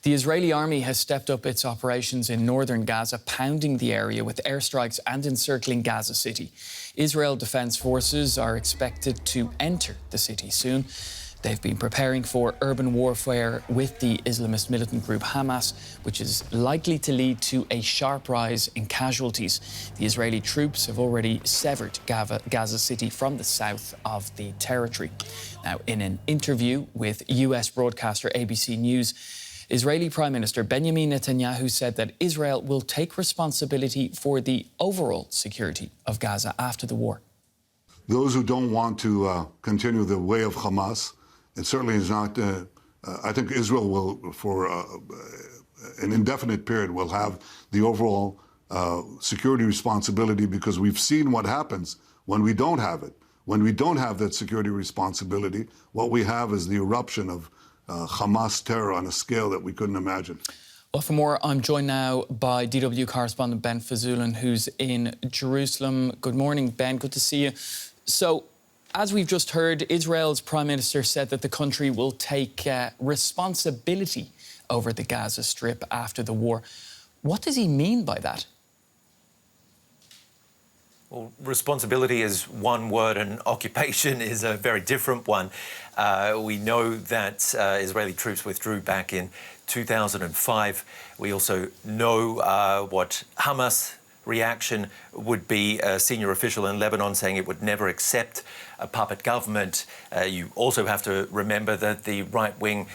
The Israeli army has stepped up its operations in northern Gaza, pounding the area with airstrikes and encircling Gaza City. Israel Defense Forces are expected to enter the city soon. They've been preparing for urban warfare with the Islamist militant group Hamas, which is likely to lead to a sharp rise in casualties. The Israeli troops have already severed Gaza City from the south of the territory. Now, in an interview with US broadcaster ABC News, Israeli Prime Minister Benjamin Netanyahu said that Israel will take responsibility for the overall security of Gaza after the war. Those who don't want to continue the way of Hamas, it certainly is not. I think Israel will, for an indefinite period, will have the overall security responsibility, because we've seen what happens when we don't have it. When we don't have that security responsibility, what we have is the eruption of Hamas terror on a scale that we couldn't imagine. Well, for more, I'm joined now by DW correspondent Ben Fajzullin, who's in Jerusalem. Good morning, Ben. Good to see you. So, as we've just heard, Israel's Prime Minister said that the country will take responsibility over the Gaza Strip after the war. What does he mean by that? Well, responsibility is one word and occupation is a very different one. We know that Israeli troops withdrew back in 2005. We also know what Hamas' reaction would be. A senior official in Lebanon saying it would never accept a puppet government. You also have to remember that the right-wing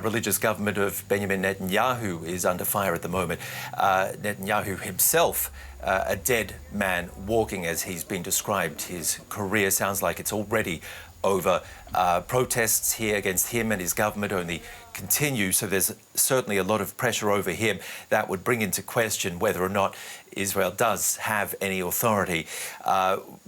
religious government of Benjamin Netanyahu is under fire at the moment. Netanyahu himself, a dead man walking, as he's been described. His career sounds like it's already over. Protests here against him and his government only continue, so there's certainly a lot of pressure over him that would bring into question whether or not Israel does have any authority.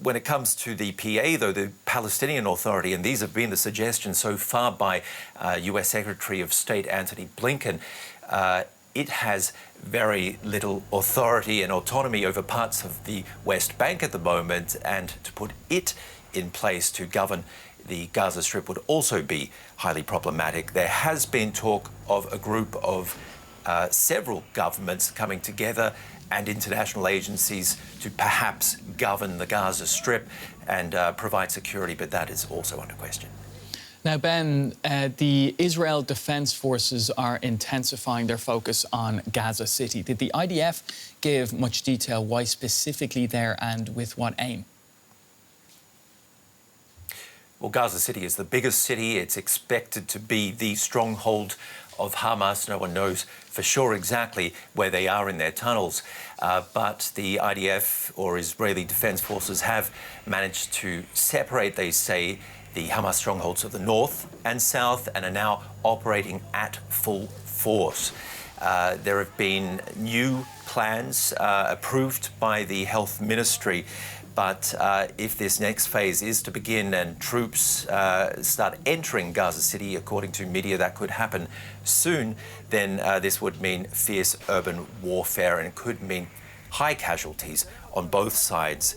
When it comes to the PA, though, the Palestinian Authority, and these have been the suggestions so far by US Secretary of State Antony Blinken, it has very little authority and autonomy over parts of the West Bank at the moment, and to put it in place to govern the Gaza Strip would also be highly problematic. There has been talk of a group of several governments coming together and international agencies to perhaps govern the Gaza Strip and provide security, but that is also under question. Now, Ben, the Israel Defense Forces are intensifying their focus on Gaza City. Did the IDF give much detail why specifically there and with what aim? Well, Gaza City is the biggest city. It's expected to be the stronghold of Hamas. No one knows for sure exactly where they are in their tunnels. But the IDF, or Israeli Defense Forces, have managed to separate, they say, the Hamas strongholds of the north and south, and are now operating at full force. There have been new plans approved by the Health Ministry. But if this next phase is to begin and troops start entering Gaza City, according to media, that could happen soon, then this would mean fierce urban warfare and could mean high casualties on both sides.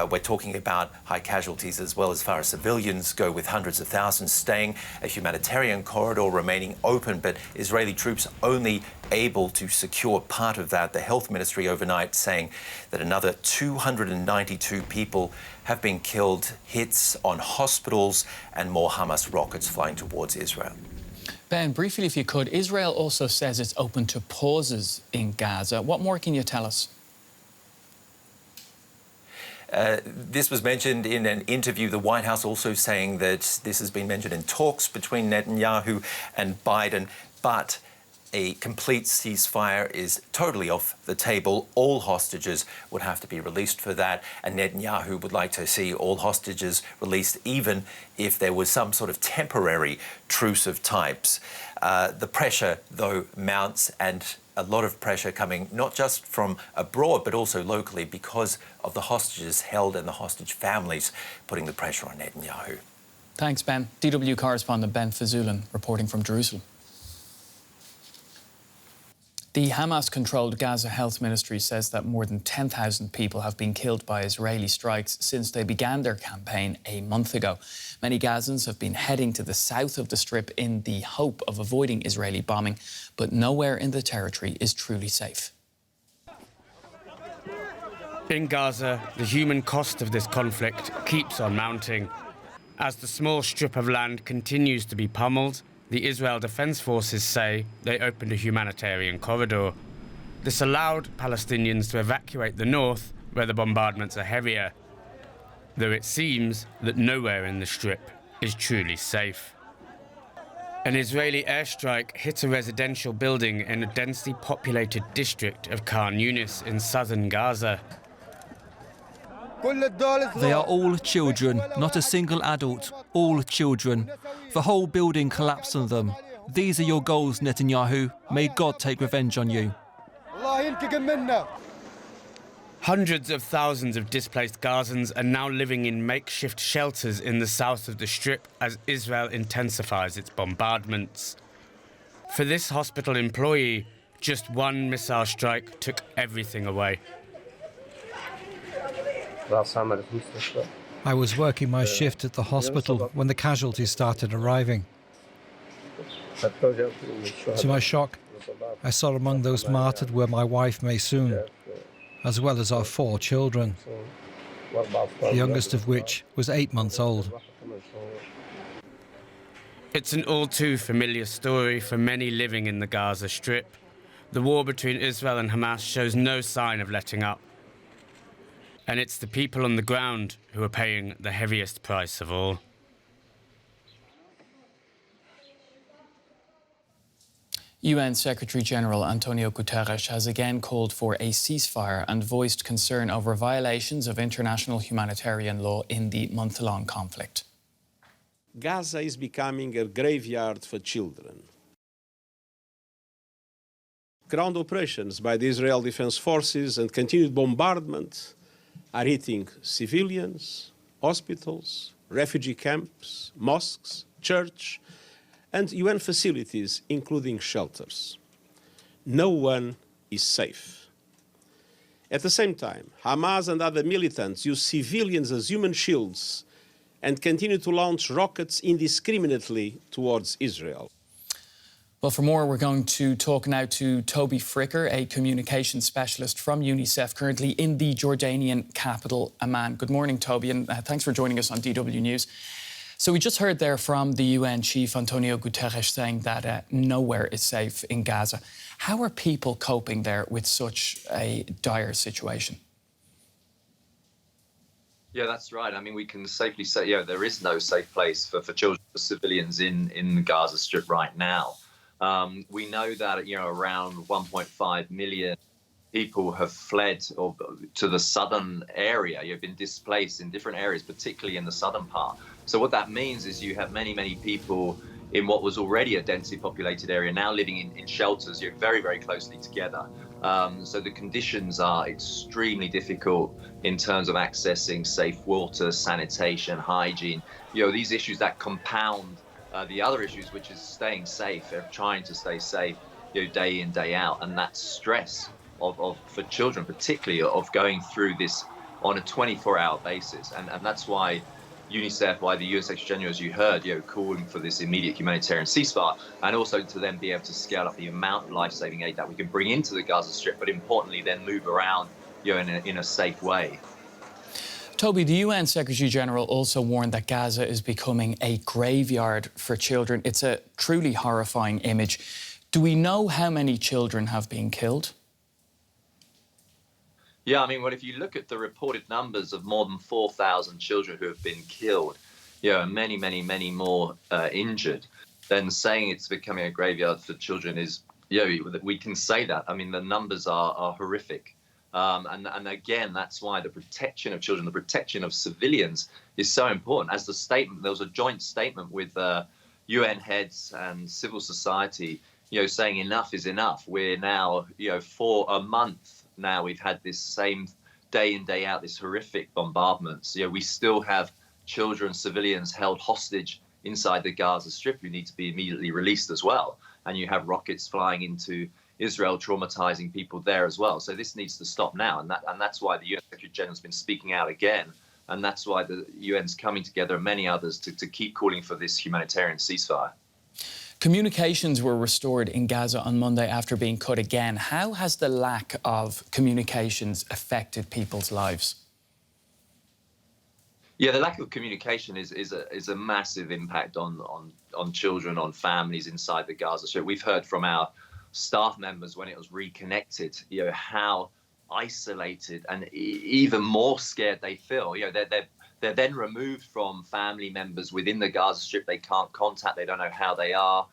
We're talking about high casualties as well as far as civilians go, with hundreds of thousands staying, a humanitarian corridor remaining open, but Israeli troops only able to secure part of that. The Health Ministry overnight saying that another 292 people have been killed, hits on hospitals, and more Hamas rockets flying towards Israel. Ben, briefly, if you could, Israel also says it's open to pauses in Gaza. What more can you tell us? This was mentioned in an interview, the White House also saying that this has been mentioned in talks between Netanyahu and Biden, but a complete ceasefire is totally off the table. All hostages would have to be released for that, and Netanyahu would like to see all hostages released even if there was some sort of temporary truce of types. The pressure, though, mounts, and a lot of pressure coming not just from abroad but also locally because of the hostages held and the hostage families putting the pressure on Netanyahu. Thanks, Ben. DW correspondent Ben Fajzullin reporting from Jerusalem. The Hamas-controlled Gaza Health Ministry says that more than 10,000 people have been killed by Israeli strikes since they began their campaign a month ago. Many Gazans have been heading to the south of the Strip in the hope of avoiding Israeli bombing, but nowhere in the territory is truly safe. In Gaza, the human cost of this conflict keeps on mounting. As the small strip of land continues to be pummeled, the Israel Defense Forces say they opened a humanitarian corridor. This allowed Palestinians to evacuate the north, where the bombardments are heavier, though it seems that nowhere in the Strip is truly safe. An Israeli airstrike hit a residential building in a densely populated district of Khan Yunis in southern Gaza. They are all children, not a single adult, all children. The whole building collapsed on them. These are your goals, Netanyahu. May God take revenge on you. Hundreds of thousands of displaced Gazans are now living in makeshift shelters in the south of the Strip as Israel intensifies its bombardments. For this hospital employee, just one missile strike took everything away. I was working my shift at the hospital when the casualties started arriving. To my shock, I saw among those martyred were my wife Maysoon, as well as our 4 children, the youngest of which was 8 months old. It's an all too familiar story for many living in the Gaza Strip. The war between Israel and Hamas shows no sign of letting up. And it's the people on the ground who are paying the heaviest price of all. UN Secretary-General Antonio Guterres has again called for a ceasefire and voiced concern over violations of international humanitarian law in the month-long conflict. Gaza is becoming a graveyard for children. Ground operations by the Israel Defense Forces and continued bombardment are hitting civilians, hospitals, refugee camps, mosques, church, and UN facilities, including shelters. No one is safe. At the same time, Hamas and other militants use civilians as human shields and continue to launch rockets indiscriminately towards Israel. Well, for more, we're going to talk now to Toby Fricker, a communications specialist from UNICEF, currently in the Jordanian capital, Amman. Good morning, Toby, and thanks for joining us on DW News. So we just heard there from the UN chief, Antonio Guterres, saying that nowhere is safe in Gaza. How are people coping there with such a dire situation? Yeah, that's right. I mean, we can safely say, there is no safe place for children, for civilians in the Gaza Strip right now. We know that, around 1.5 million people have fled to the southern area. You've been displaced in different areas, particularly in the southern part. So what that means is you have many, many people in what was already a densely populated area now living in shelters. You're very, very closely together. So the conditions are extremely difficult in terms of accessing safe water, sanitation, hygiene. These issues that compound the other issues, which is staying safe, trying to stay safe, day in, day out, and that stress for children, particularly, of going through this on a 24-hour basis, and that's why UNICEF, why the UN Secretary General, as you heard, calling for this immediate humanitarian ceasefire, and also to then be able to scale up the amount of life-saving aid that we can bring into the Gaza Strip, but importantly, then move around, in a safe way. Toby, the UN Secretary-General also warned that Gaza is becoming a graveyard for children. It's a truly horrifying image. Do we know how many children have been killed? Yeah, I mean, well, if you look at the reported numbers of more than 4,000 children who have been killed, and many, many, many more injured, then saying it's becoming a graveyard for children is, we can say that. I mean, the numbers are horrific. And again, that's why the protection of children, the protection of civilians is so important. As the statement, there was a joint statement with UN heads and civil society, saying enough is enough. We're now, for a month now, we've had this same day in, day out, this horrific bombardments. We still have children, civilians held hostage inside the Gaza Strip who need to be immediately released as well. And you have rockets flying into Israel traumatizing people there as well. So this needs to stop now, and that's why the UN Secretary General has been speaking out again, and that's why the UN's coming together and many others to keep calling for this humanitarian ceasefire. Communications were restored in Gaza on Monday after being cut again. How has the lack of communications affected people's lives? Yeah, the lack of communication is a massive impact on children, on families inside the Gaza Strip. We've heard from our staff members when it was reconnected, how isolated and even more scared they feel. They're then removed from family members within the Gaza Strip. They can't contact, they don't know how they are.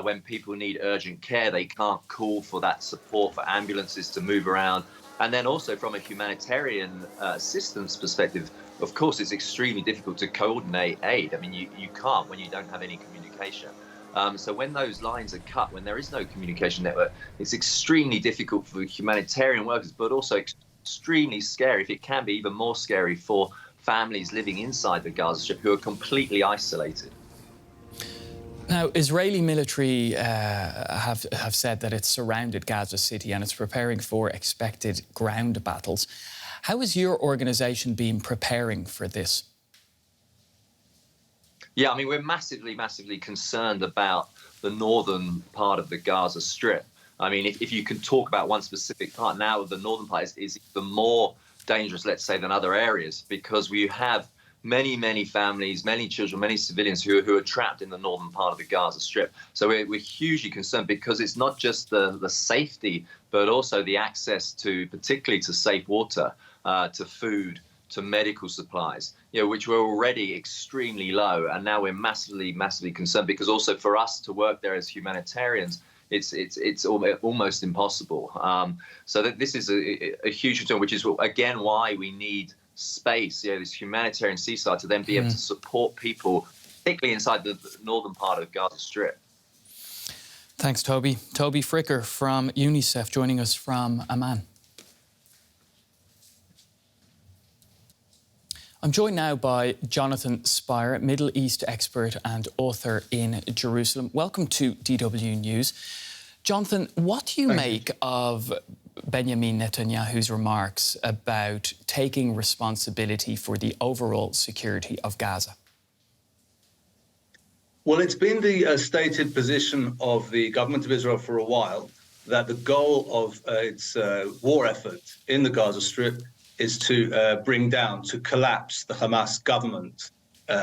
When people need urgent care, they can't call for that support, for ambulances to move around. And then also from a humanitarian assistance perspective, of course, it's extremely difficult to coordinate aid. I mean, you can't when you don't have any communication. So when those lines are cut, when there is no communication network, it's extremely difficult for humanitarian workers, but also extremely scary, if it can be even more scary for families living inside the Gaza Strip who are completely isolated. Now, Israeli military have said that it's surrounded Gaza City and it's preparing for expected ground battles. How has your organisation been preparing for this? Yeah, I mean, we're massively, massively concerned about the northern part of the Gaza Strip. I mean, if you can talk about one specific part now, the northern part is even more dangerous, let's say, than other areas, because we have many, many families, many children, many civilians who are trapped in the northern part of the Gaza Strip. So we're hugely concerned because it's not just the safety, but also the access to, particularly to safe water, to food, to medical supplies, which were already extremely low. And now we're massively, massively concerned because also for us to work there as humanitarians, it's almost impossible. So that this is a huge concern, which is, again, why we need space, this humanitarian ceasefire to then be able to support people, particularly inside the northern part of Gaza Strip. Thanks, Toby. Toby Fricker from UNICEF joining us from Amman. I'm joined now by Jonathan Spire, Middle East expert and author in Jerusalem. Welcome to DW News. Jonathan, what do you make of Benjamin Netanyahu's remarks about taking responsibility for the overall security of Gaza? Well, it's been the stated position of the government of Israel for a while that the goal of its war effort in the Gaza Strip is to bring down, to collapse the Hamas government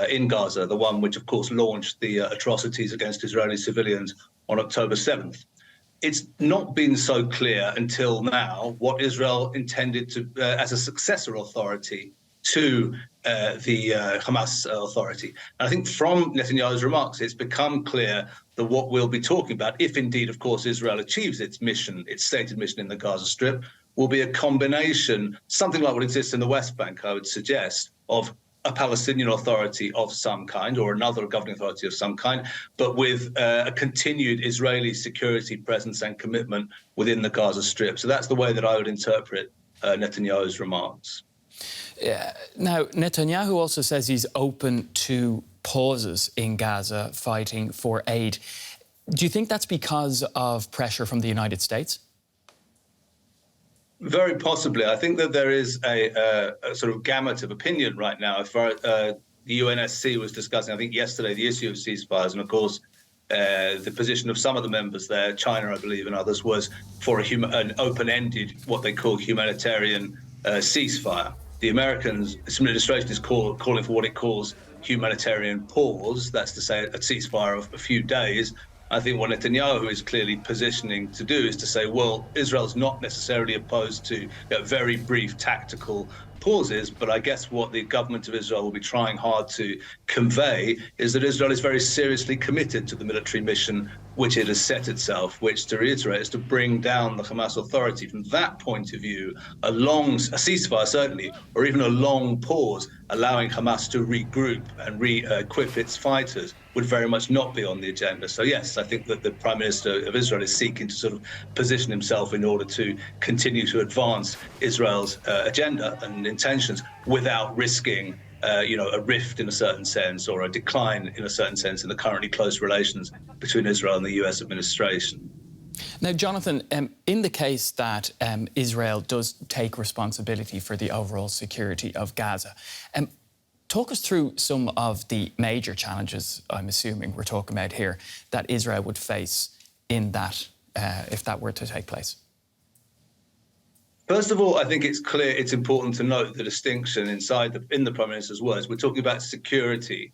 in Gaza, the one which, of course, launched the atrocities against Israeli civilians on October 7th. It's not been so clear until now what Israel intended to, as a successor authority to the Hamas authority. And I think from Netanyahu's remarks, it's become clear that what we'll be talking about, if indeed, of course, Israel achieves its mission, its stated mission in the Gaza Strip, will be a combination, something like what exists in the West Bank, I would suggest, of a Palestinian authority of some kind or another governing authority of some kind, but with a continued Israeli security presence and commitment within the Gaza Strip. So that's the way that I would interpret Netanyahu's remarks. Now, Netanyahu also says he's open to pauses in Gaza fighting for aid. Do you think that's because of pressure from the United States? Very possibly. I think that there is a sort of gamut of opinion right now. The UNSC was discussing, I think yesterday, the issue of ceasefires. And of course, the position of some of the members there, China, I believe, and others, was for an open-ended, what they call humanitarian ceasefire. The American administration is calling for what it calls humanitarian pause. That's to say a ceasefire of a few days. I think what Netanyahu is clearly positioning to do is to say, well, Israel's not necessarily opposed to very brief tactical pauses, but I guess what the government of Israel will be trying hard to convey is that Israel is very seriously committed to the military mission which it has set itself, which, to reiterate, is to bring down the Hamas authority. From that point of view, a ceasefire certainly, or even a long pause, allowing Hamas to regroup and re-equip its fighters would very much not be on the agenda. So yes, I think that the Prime Minister of Israel is seeking to sort of position himself in order to continue to advance Israel's agenda and intentions without risking a rift in a certain sense or a decline in a certain sense in the currently close relations between Israel and the US administration. Now, Jonathan, in the case that Israel does take responsibility for the overall security of Gaza, talk us through some of the major challenges, I'm assuming we're talking about here, that Israel would face in that, if that were to take place. First of all, I think it's clear, it's important to note the distinction in the Prime Minister's words. We're talking about security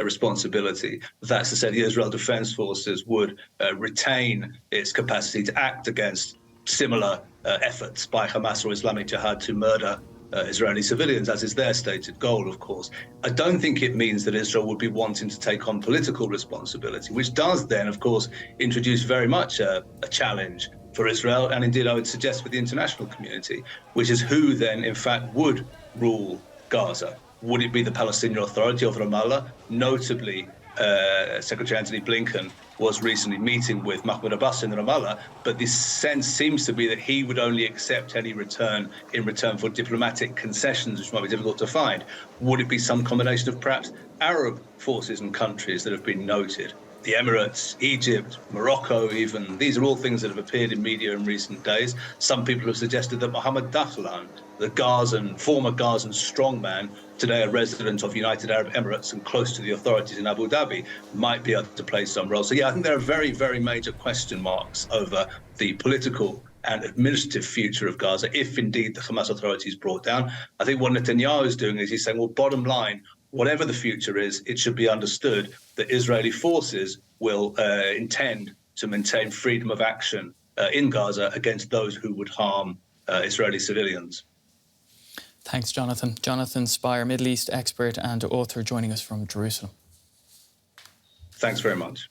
responsibility. That's to say the Israel Defense Forces would retain its capacity to act against similar efforts by Hamas or Islamic Jihad to murder Israeli civilians, as is their stated goal, of course. I don't think it means that Israel would be wanting to take on political responsibility, which does then, of course, introduce very much a challenge for Israel, and indeed I would suggest for the international community, which is who then, in fact, would rule Gaza. Would it be the Palestinian Authority of Ramallah? Notably, Secretary Antony Blinken was recently meeting with Mahmoud Abbas in Ramallah, but the sense seems to be that he would only accept any return in return for diplomatic concessions, which might be difficult to find. Would it be some combination of perhaps Arab forces and countries that have been noted? The Emirates, Egypt, Morocco even. These are all things that have appeared in media in recent days. Some people have suggested that Mohammed Dahlan, the former Gazan strongman, today a resident of United Arab Emirates and close to the authorities in Abu Dhabi, might be able to play some role. So, yeah, I think there are very, very major question marks over the political and administrative future of Gaza, if indeed the Hamas authority is brought down. I think what Netanyahu is doing is he's saying, well, bottom line, whatever the future is, it should be understood that Israeli forces will intend to maintain freedom of action in Gaza against those who would harm Israeli civilians. Thanks, Jonathan. Jonathan Spire, Middle East expert and author, joining us from Jerusalem. Thanks very much.